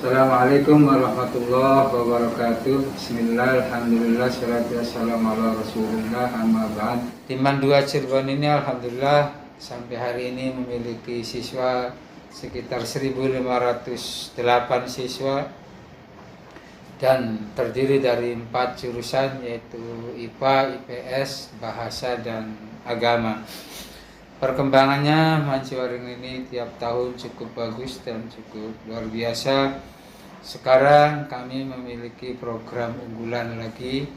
Assalamualaikum warahmatullahi wabarakatuh. Bismillah, alhamdulillah, salatu wassalamu ala rasulullah, amma ba'd. Di MAN 2 Cirebon ini alhamdulillah sampai hari ini memiliki siswa sekitar 1.508 siswa dan terdiri dari 4 jurusan yaitu IPA, IPS, Bahasa, dan Agama. Perkembangannya MAN Ciwaring ini tiap tahun cukup bagus dan cukup luar biasa. Sekarang kami memiliki program unggulan lagi,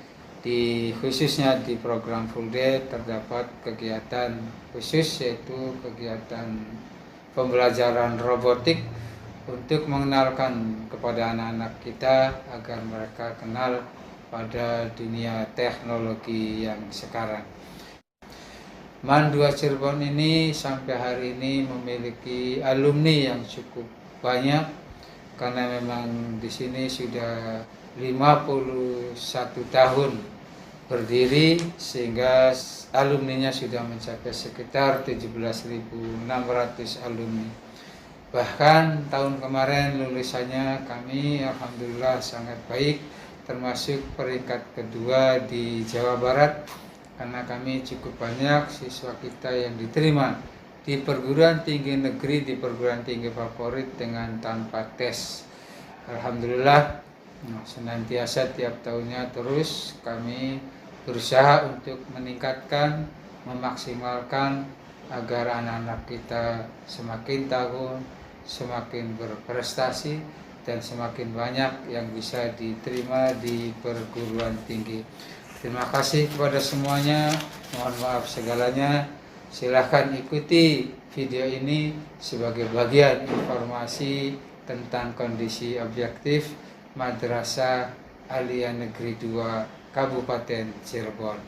khususnya di program full day terdapat kegiatan khusus yaitu kegiatan pembelajaran robotik untuk mengenalkan kepada anak-anak kita agar mereka kenal pada dunia teknologi yang sekarang. MAN 2 Cirebon ini sampai hari ini memiliki alumni yang cukup banyak karena memang di sini sudah 51 tahun berdiri sehingga alumninya sudah mencapai sekitar 17.600 alumni. Bahkan tahun kemarin lulusannya kami alhamdulillah sangat baik, termasuk peringkat kedua di Jawa Barat, karena kami cukup banyak siswa kita yang diterima di perguruan tinggi negeri, di perguruan tinggi favorit dengan tanpa tes. Alhamdulillah, senantiasa tiap tahunnya terus kami berusaha untuk meningkatkan, memaksimalkan agar anak-anak kita semakin tahun semakin berprestasi dan semakin banyak yang bisa diterima di perguruan tinggi. Terima kasih kepada semuanya, mohon maaf segalanya. Silahkan ikuti video ini sebagai bagian informasi tentang kondisi objektif Madrasah Aliyah Negeri 2 Kabupaten Cirebon.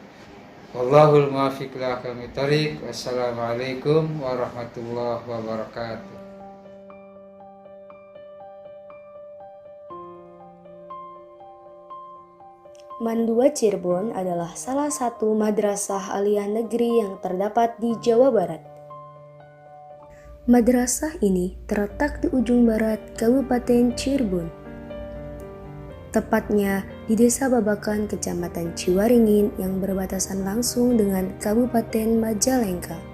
Wallahul muwaffiq ila aqwamit thoriq. Wassalamualaikum warahmatullahi wabarakatuh. MAN 2 Cirebon adalah salah satu madrasah aliyah negeri yang terdapat di Jawa Barat. Madrasah ini terletak di ujung barat Kabupaten Cirebon, tepatnya di Desa Babakan, Kecamatan Ciwaringin yang berbatasan langsung dengan Kabupaten Majalengka.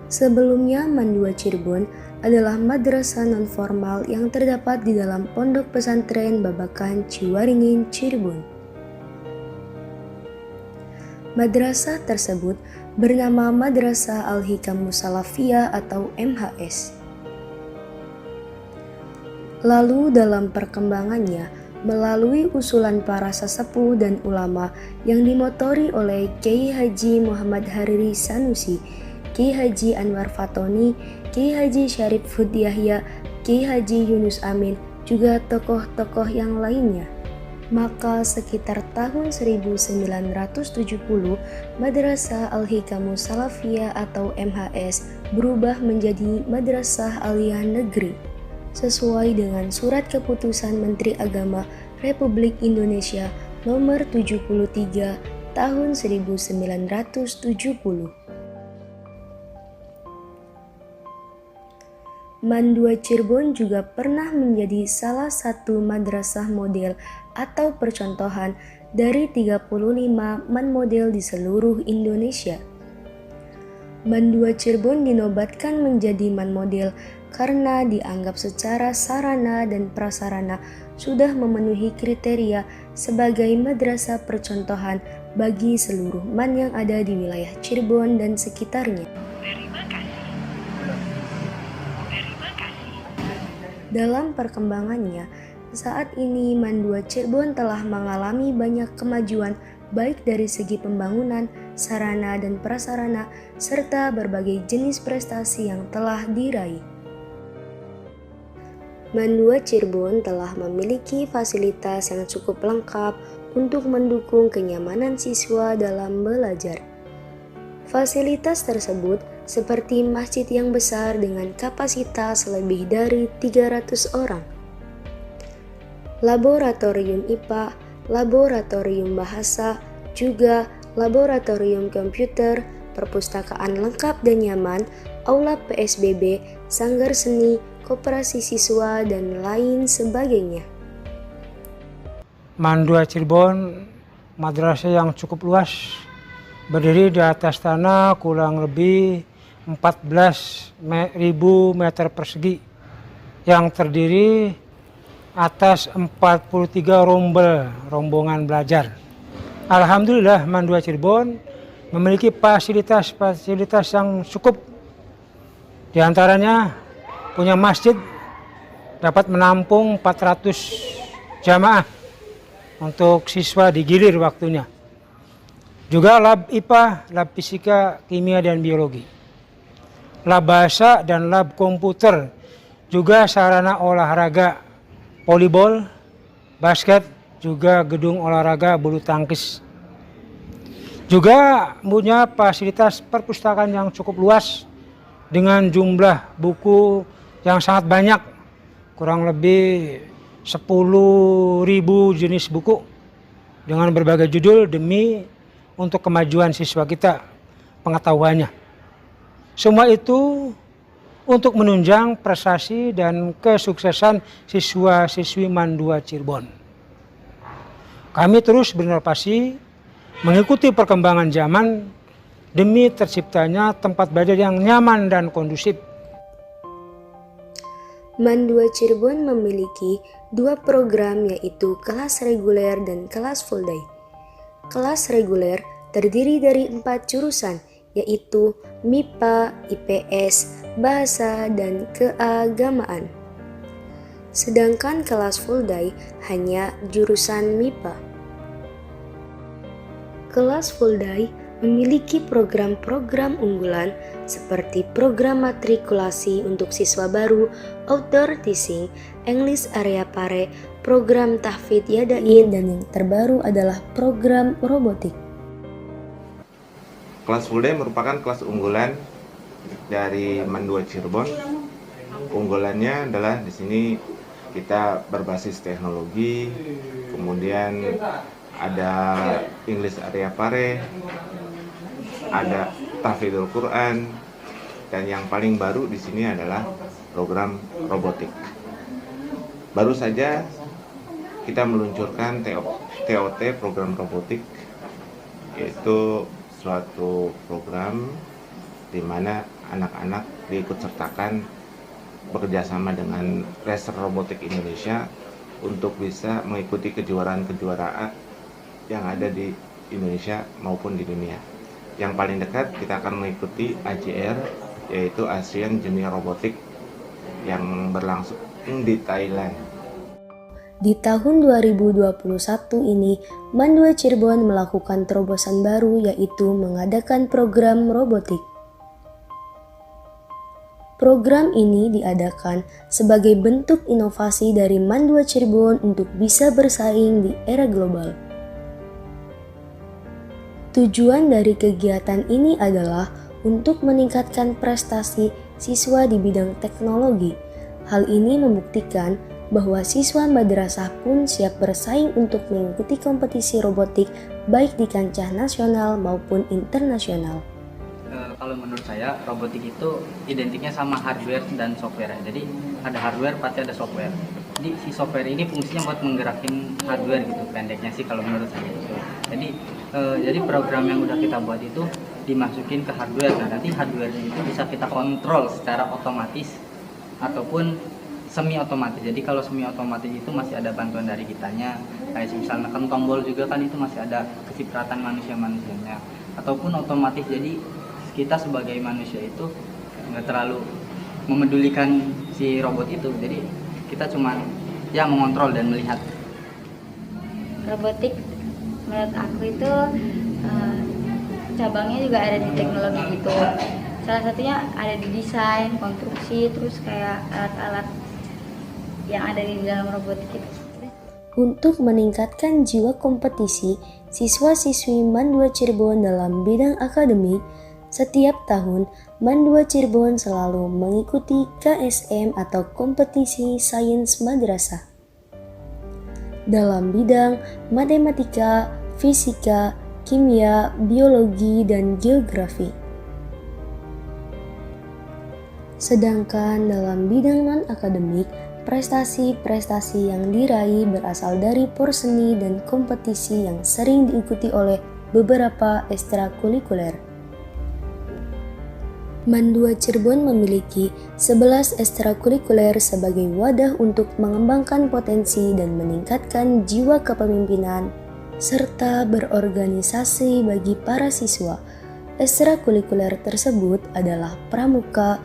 Sebelumnya, MAN 2 Cirebon adalah madrasah non-formal yang terdapat di dalam Pondok Pesantren Babakan Ciwaringin, Cirebon. Madrasah tersebut bernama Madrasah Al-Hikamus Salafiyah atau MHS. Lalu dalam perkembangannya, melalui usulan para sesepuh dan ulama yang dimotori oleh Kiai Haji Muhammad Hariri Sanusi, Kiai Haji Anwar Fatoni, Kiai Haji Syarif Hud Yahya, Kiai Haji Yunus Amin, juga tokoh-tokoh yang lainnya. Maka sekitar tahun 1970, Madrasah Al-Hikamus Salafiyah atau MHS berubah menjadi Madrasah Aliyah Negeri, sesuai dengan Surat Keputusan Menteri Agama Republik Indonesia Nomor 73 Tahun 1970. MAN 2 Cirebon juga pernah menjadi salah satu madrasah model atau percontohan dari 35 MAN model di seluruh Indonesia. MAN 2 Cirebon dinobatkan menjadi MAN model karena dianggap secara sarana dan prasarana sudah memenuhi kriteria sebagai madrasah percontohan bagi seluruh MAN yang ada di wilayah Cirebon dan sekitarnya. Dalam perkembangannya, saat ini MAN 2 Cirebon telah mengalami banyak kemajuan baik dari segi pembangunan, sarana dan prasarana, serta berbagai jenis prestasi yang telah diraih. MAN 2 Cirebon telah memiliki fasilitas yang cukup lengkap untuk mendukung kenyamanan siswa dalam belajar. Fasilitas tersebut seperti masjid yang besar dengan kapasitas lebih dari 300 orang, laboratorium IPA, laboratorium bahasa, juga laboratorium komputer, perpustakaan lengkap dan nyaman, aula PSBB, sanggar seni, koperasi siswa, dan lain sebagainya. MAN 2 Cirebon, madrasah yang cukup luas, berdiri di atas tanah kurang lebih 14.000 meter persegi, yang terdiri atas 43 rombongan belajar. Alhamdulillah MAN 2 Cirebon memiliki fasilitas yang cukup. Di antaranya punya masjid dapat menampung 400 jamaah untuk siswa digilir waktunya. Juga lab IPA, lab fisika, kimia dan biologi. Lab bahasa dan lab komputer. Juga sarana olahraga, volleyball, basket, juga gedung olahraga bulu tangkis. Juga punya fasilitas perpustakaan yang cukup luas dengan jumlah buku yang sangat banyak, kurang lebih 10.000 jenis buku dengan berbagai judul demi untuk kemajuan siswa kita, pengetahuannya. Semua itu untuk menunjang prestasi dan kesuksesan siswa-siswi MAN 2 Cirebon. Kami terus berinovasi, mengikuti perkembangan zaman demi terciptanya tempat belajar yang nyaman dan kondusif. MAN 2 Cirebon memiliki 2 program, yaitu kelas reguler dan kelas full day. Kelas reguler terdiri dari 4 jurusan, yaitu MIPA, IPS, Bahasa, dan Keagamaan. Sedangkan kelas full day hanya jurusan MIPA. Kelas full day memiliki program-program unggulan seperti program matrikulasi untuk siswa baru, outdoor teaching, English area pare, program tahfidz yadain, dan yang terbaru adalah program robotik. Kelas full day merupakan kelas unggulan dari MAN 2 Cirebon. Unggulannya adalah di sini kita berbasis teknologi, kemudian ada English area pare, ada tahfidzul Quran, dan yang paling baru di sini adalah program robotik. Baru saja kita meluncurkan TOT program robotik, yaitu suatu program di mana anak-anak diikut sertakan bekerjasama dengan Racer Robotik Indonesia untuk bisa mengikuti kejuaraan-kejuaraan yang ada di Indonesia maupun di dunia. Yang paling dekat kita akan mengikuti AJR, yaitu Asian Junior Robotik, yang berlangsung di Thailand. Di tahun 2021 ini, MAN 2 Cirebon melakukan terobosan baru, yaitu mengadakan program robotik. Program ini diadakan sebagai bentuk inovasi dari MAN 2 Cirebon untuk bisa bersaing di era global. Tujuan dari kegiatan ini adalah untuk meningkatkan prestasi siswa di bidang teknologi. Hal ini membuktikan bahwa siswa madrasah pun siap bersaing untuk mengikuti kompetisi robotik baik di kancah nasional maupun internasional. Kalau menurut saya robotik itu identiknya sama hardware dan software. Jadi ada hardware pasti ada software. Jadi si software ini fungsinya buat menggerakin hardware gitu, pendeknya sih kalau menurut saya itu. Jadi program yang udah kita buat itu dimasukin ke hardware. Nah, nanti hardware itu bisa kita kontrol secara otomatis ataupun semi otomatis. Jadi kalau semi otomatis itu masih ada bantuan dari kitanya, kayak misalnya neken tombol juga kan itu masih ada kecipratan manusianya. Ataupun otomatis, jadi kita sebagai manusia itu nggak terlalu memedulikan si robot itu, jadi kita cuma ya mengontrol dan melihat. Robotik menurut aku itu cabangnya juga ada di teknologi gitu. Salah satunya ada di desain, konstruksi, terus kayak alat-alat yang ada di dalam robotik itu. Untuk meningkatkan jiwa kompetisi siswa-siswi MAN 2 Cirebon dalam bidang akademik, setiap tahun MAN 2 Cirebon selalu mengikuti KSM atau kompetisi sains madrasah. dalam bidang matematika, fisika, kimia, biologi, dan geografi. Sedangkan dalam bidang non-akademik, prestasi-prestasi yang diraih berasal dari porseni dan kompetisi yang sering diikuti oleh beberapa ekstrakurikuler. MAN 2 Cirebon memiliki 11 ekstrakurikuler sebagai wadah untuk mengembangkan potensi dan meningkatkan jiwa kepemimpinan serta berorganisasi bagi para siswa. Ekstrakurikuler tersebut adalah Pramuka,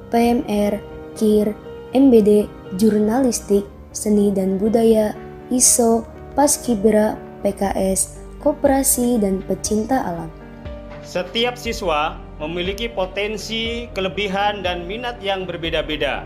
PMR, KIR, MBD, Jurnalistik, Seni dan Budaya, ISO, Paskibra, PKS, Koperasi, dan Pecinta Alam. Setiap siswa memiliki potensi, kelebihan, dan minat yang berbeda-beda.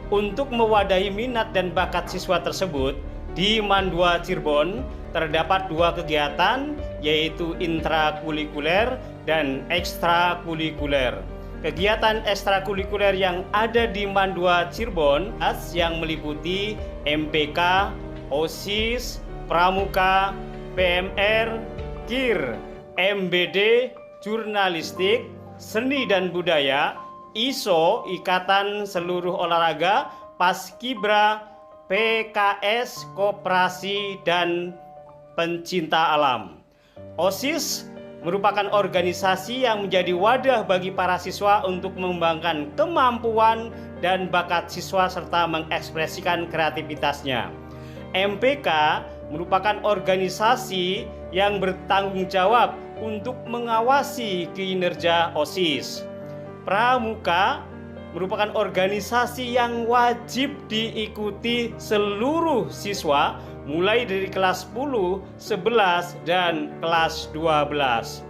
Untuk mewadahi minat dan bakat siswa tersebut, di MAN 2 Cirebon terdapat 2 kegiatan, yaitu intrakurikuler dan ekstrakurikuler. Kegiatan ekstrakurikuler yang ada di MAN 2 Cirebon yang meliputi MPK, OSIS, Pramuka, PMR, KIR, MBD, Jurnalistik, Seni dan Budaya, ISO, Ikatan Seluruh Olahraga, Paskibra, PKS, Koperasi, dan Pencinta Alam. OSIS merupakan organisasi yang menjadi wadah bagi para siswa untuk mengembangkan kemampuan dan bakat siswa serta mengekspresikan kreativitasnya. MPK merupakan organisasi yang bertanggung jawab untuk mengawasi kinerja OSIS. Pramuka merupakan organisasi yang wajib diikuti seluruh siswa mulai dari kelas 10, 11, dan kelas 12.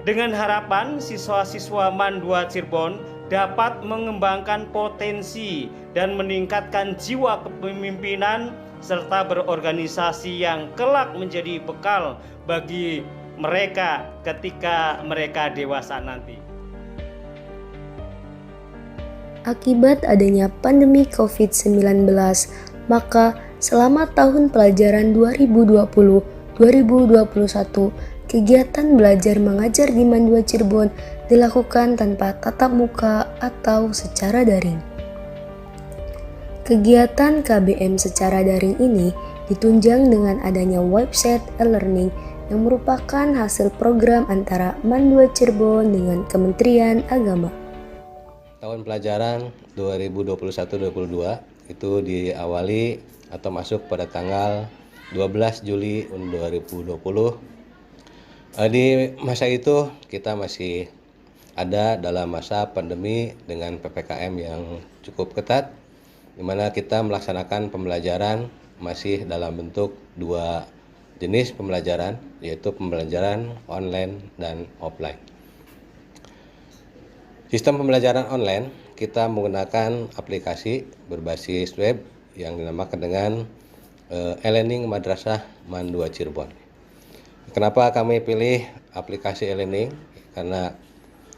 Dengan harapan siswa-siswa MAN 2 Cirebon dapat mengembangkan potensi dan meningkatkan jiwa kepemimpinan serta berorganisasi yang kelak menjadi bekal bagi mereka ketika mereka dewasa nanti. Akibat adanya pandemi COVID-19, maka selama tahun pelajaran 2020-2021, kegiatan belajar mengajar di MAN 2 Cirebon dilakukan tanpa tatap muka atau secara daring. Kegiatan KBM secara daring ini ditunjang dengan adanya website e-learning yang merupakan hasil program antara MAN 2 Cirebon dengan Kementerian Agama. Tahun pelajaran 2021-2022 itu diawali atau masuk pada tanggal 12 Juli 2020. Di masa itu kita masih ada dalam masa pandemi dengan PPKM yang cukup ketat, di mana kita melaksanakan pembelajaran masih dalam bentuk 2 jenis pembelajaran, yaitu pembelajaran online dan offline. Sistem pembelajaran online kita menggunakan aplikasi berbasis web yang dinamakan dengan e-learning Madrasah MAN 2 Cirebon. Kenapa kami pilih aplikasi e-learning? Karena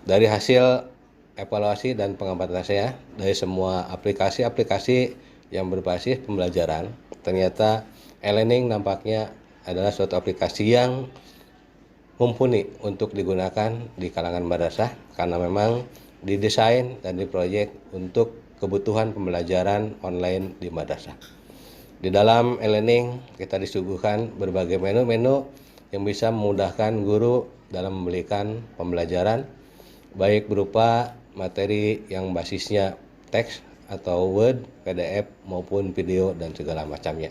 dari hasil evaluasi dan pengamatan saya dari semua aplikasi-aplikasi yang berbasis pembelajaran, ternyata e-learning nampaknya adalah suatu aplikasi yang mumpuni untuk digunakan di kalangan madrasah karena memang didesain dan diproyek untuk kebutuhan pembelajaran online di madrasah. Di dalam e-learning kita disuguhkan berbagai menu-menu yang bisa memudahkan guru dalam memberikan pembelajaran, baik berupa materi yang basisnya teks atau Word, PDF maupun video dan segala macamnya.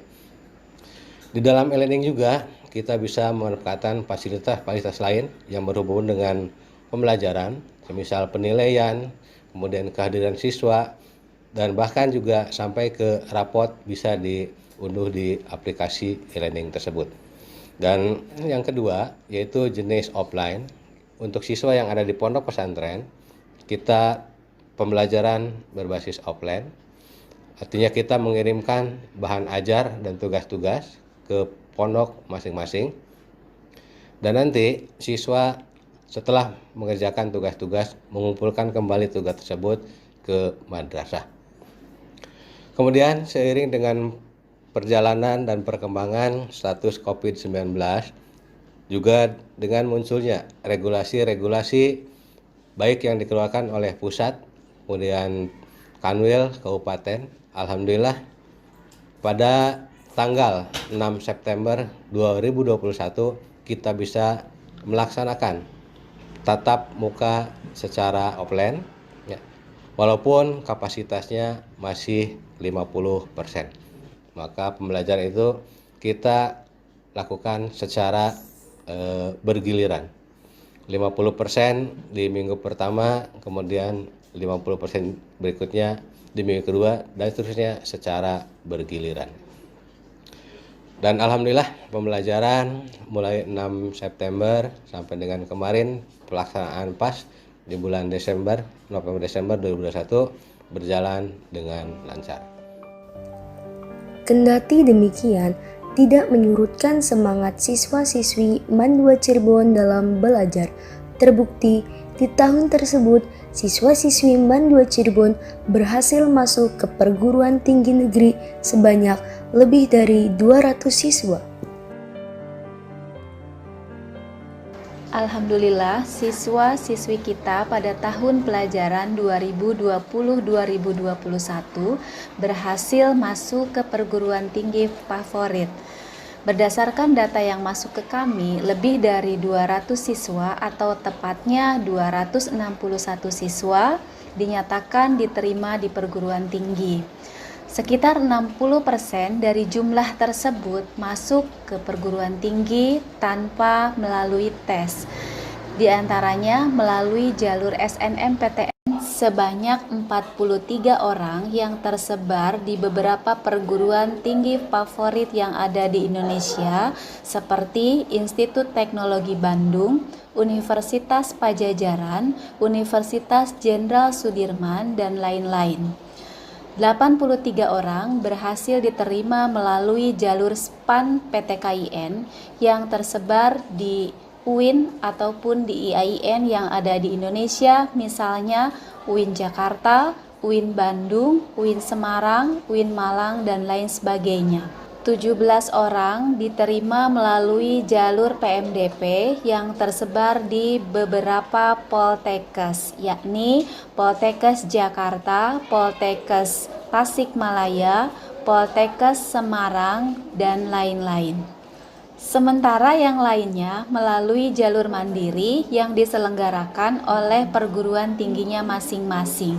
Di dalam e-learning juga kita bisa memanfaatkan fasilitas-fasilitas lain yang berhubungan dengan pembelajaran, semisal penilaian, kemudian kehadiran siswa, dan bahkan juga sampai ke rapot bisa diunduh di aplikasi e-learning tersebut. Dan yang kedua yaitu jenis offline. Untuk siswa yang ada di pondok pesantren, kita pembelajaran berbasis offline. Artinya kita mengirimkan bahan ajar dan tugas-tugas ke pondok masing-masing. Dan nanti siswa setelah mengerjakan tugas-tugas mengumpulkan kembali tugas tersebut ke madrasah. Kemudian seiring dengan perjalanan dan perkembangan status COVID-19, juga dengan munculnya regulasi-regulasi baik yang dikeluarkan oleh pusat, kemudian Kanwil Kabupaten. Alhamdulillah pada tanggal 6 September 2021 kita bisa melaksanakan tatap muka secara offline, ya, walaupun kapasitasnya masih 50%. Maka pembelajaran itu kita lakukan secara bergiliran. 50% di minggu pertama, kemudian 50% berikutnya di minggu kedua, dan seterusnya secara bergiliran. Dan alhamdulillah pembelajaran mulai 6 September sampai dengan kemarin pelaksanaan PAS di bulan November-Desember 2021 berjalan dengan lancar. Kendati demikian, tidak menyurutkan semangat siswa-siswi MAN 2 Cirebon dalam belajar. Terbukti di tahun tersebut, siswa-siswi MAN 2 Cirebon berhasil masuk ke perguruan tinggi negeri sebanyak lebih dari 200 siswa. Alhamdulillah, siswa-siswi kita pada tahun pelajaran 2020-2021 berhasil masuk ke perguruan tinggi favorit. Berdasarkan data yang masuk ke kami, lebih dari 200 siswa atau tepatnya 261 siswa dinyatakan diterima di perguruan tinggi. Sekitar 60% dari jumlah tersebut masuk ke perguruan tinggi tanpa melalui tes. Di antaranya melalui jalur SNMPTN sebanyak 43 orang yang tersebar di beberapa perguruan tinggi favorit yang ada di Indonesia seperti Institut Teknologi Bandung, Universitas Pajajaran, Universitas Jenderal Sudirman, dan lain-lain. 83 orang berhasil diterima melalui jalur SPAN PTKIN yang tersebar di UIN ataupun di IAIN yang ada di Indonesia, misalnya UIN Jakarta, UIN Bandung, UIN Semarang, UIN Malang, dan lain sebagainya. 17 orang diterima melalui jalur PMDP yang tersebar di beberapa Poltekkes, yakni Poltekkes Jakarta, Poltekkes Tasikmalaya, Poltekkes Semarang, dan lain-lain. Sementara yang lainnya melalui jalur mandiri yang diselenggarakan oleh perguruan tingginya masing-masing.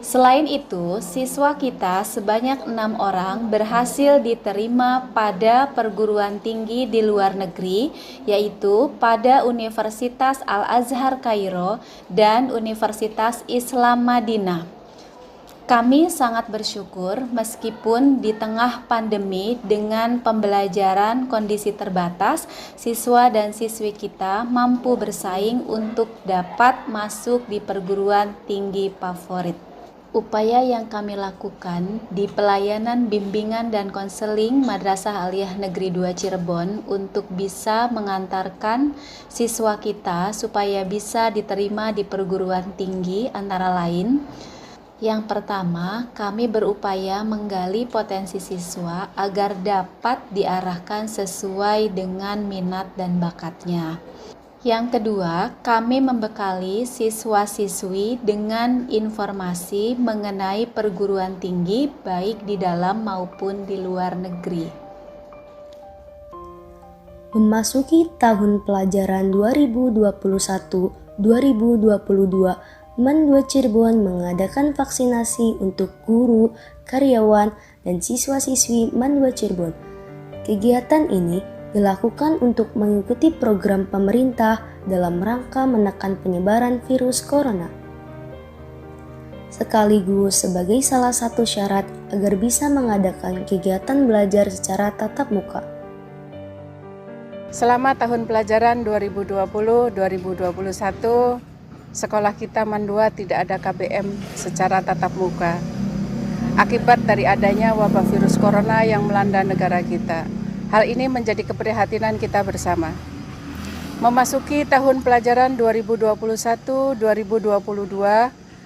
Selain itu, siswa kita sebanyak 6 orang berhasil diterima pada perguruan tinggi di luar negeri, yaitu pada Universitas Al-Azhar Kairo dan Universitas Islam Madinah. Kami sangat bersyukur meskipun di tengah pandemi dengan pembelajaran kondisi terbatas, siswa dan siswi kita mampu bersaing untuk dapat masuk di perguruan tinggi favorit. Upaya yang kami lakukan di pelayanan bimbingan dan konseling Madrasah Aliyah Negeri 2 Cirebon untuk bisa mengantarkan siswa kita supaya bisa diterima di perguruan tinggi antara lain. Yang pertama, kami berupaya menggali potensi siswa agar dapat diarahkan sesuai dengan minat dan bakatnya. Yang kedua, kami membekali siswa-siswi dengan informasi mengenai perguruan tinggi baik di dalam maupun di luar negeri. Memasuki tahun pelajaran 2021-2022, MAN 2 Cirebon mengadakan vaksinasi untuk guru, karyawan, dan siswa-siswi MAN 2 Cirebon. Kegiatan ini dilakukan untuk mengikuti program pemerintah dalam rangka menekan penyebaran virus corona, sekaligus sebagai salah satu syarat agar bisa mengadakan kegiatan belajar secara tatap muka. Selama tahun pelajaran 2020-2021, sekolah kita MAN 2 tidak ada KBM secara tatap muka, akibat dari adanya wabah virus corona yang melanda negara kita. Hal ini menjadi keprihatinan kita bersama. Memasuki tahun pelajaran 2021-2022,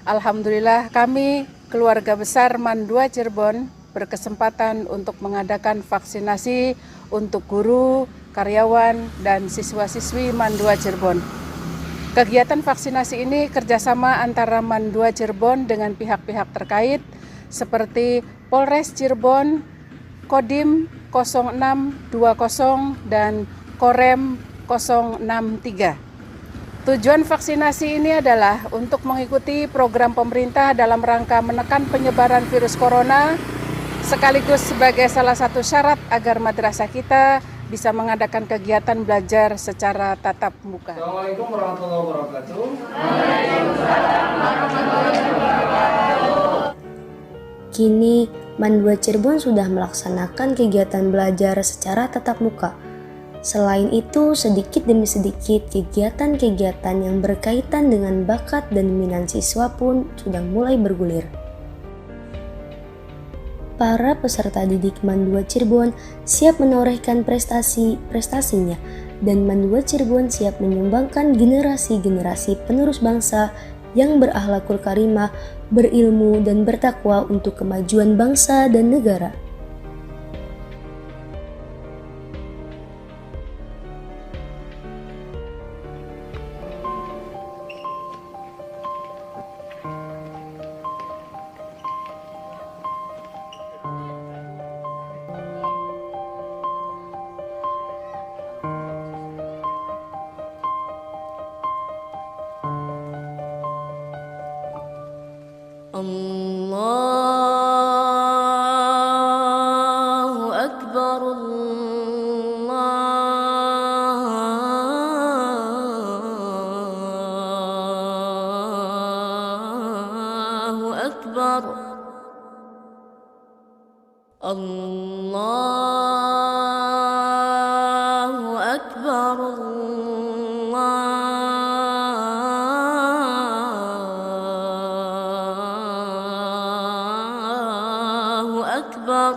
alhamdulillah kami keluarga besar MAN 2 Cirebon berkesempatan untuk mengadakan vaksinasi untuk guru, karyawan, dan siswa-siswi MAN 2 Cirebon. Kegiatan vaksinasi ini kerjasama antara MAN 2 Cirebon dengan pihak-pihak terkait seperti Polres Cirebon, Kodim 0620, dan Korem 063. Tujuan vaksinasi ini adalah untuk mengikuti program pemerintah dalam rangka menekan penyebaran virus corona, sekaligus sebagai salah satu syarat agar madrasah kita bisa mengadakan kegiatan belajar secara tatap muka. Assalamualaikum warahmatullahi wabarakatuh. Kini, MAN 2 Cirebon sudah melaksanakan kegiatan belajar secara tatap muka. Selain itu, sedikit demi sedikit kegiatan-kegiatan yang berkaitan dengan bakat dan minat siswa pun sudah mulai bergulir. Para peserta didik MAN 2 Cirebon siap menorehkan prestasinya, dan MAN 2 Cirebon siap menyumbangkan generasi-generasi penerus bangsa yang berakhlakul karimah, berilmu, dan bertakwa untuk kemajuan bangsa dan negara. Allahu Akbar, Allahu Akbar, Allahu Akbar, Allahu Akbar.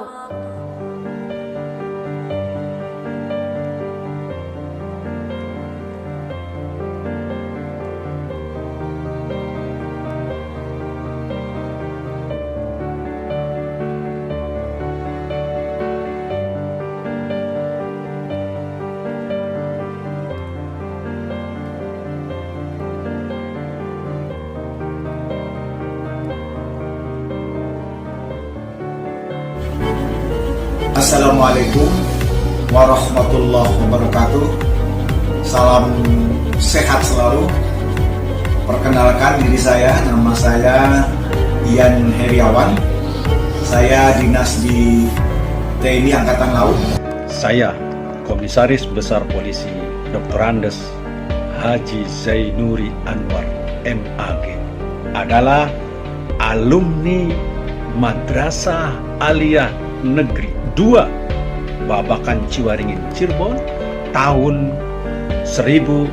Assalamualaikum warahmatullahi wabarakatuh. Salam sehat selalu. Perkenalkan diri saya, nama saya Ian Heriawan. Saya dinas di TNI Angkatan Laut. Saya Komisaris Besar Polisi Dr. Andes Haji Zainuri Anwar MAG, adalah alumni Madrasah Aliyah Negeri 2 Babakan Ciwaringin Cirebon tahun 1984.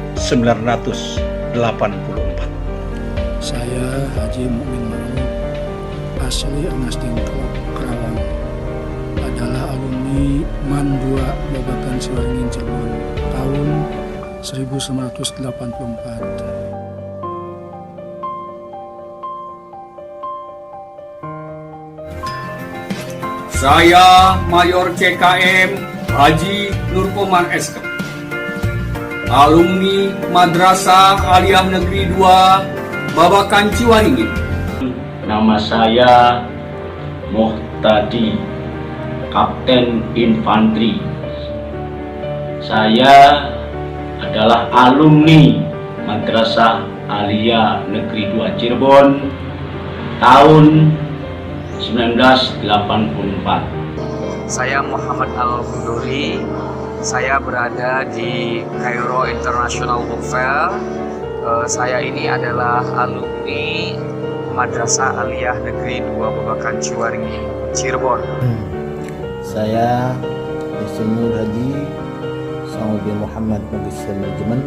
Saya Haji Mukmin Ma'ruf, asli Anasdin Kerawang, adalah alumni MAN 2 Babakan Ciwaringin Cirebon tahun 1984. Saya Mayor CKM Haji Nurkoman SK, alumni Madrasah Aliyah Negeri 2 Babakan Ciwaringin. Nama saya Muhtadi, Kapten Infanteri. Saya adalah alumni Madrasah Aliyah Negeri 2 Cirebon tahun 1984. Saya Muhammad Al-Kuduri. Saya berada di Cairo International Book Fair. Saya ini adalah alumni Madrasah Aliyah Negeri 2 Babakan Ciwaringin Cirebon. Saya Insinyur Haji Saud bin Muhammad Magister Manajemen,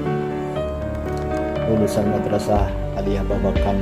lulusan Madrasah Aliyah Babakan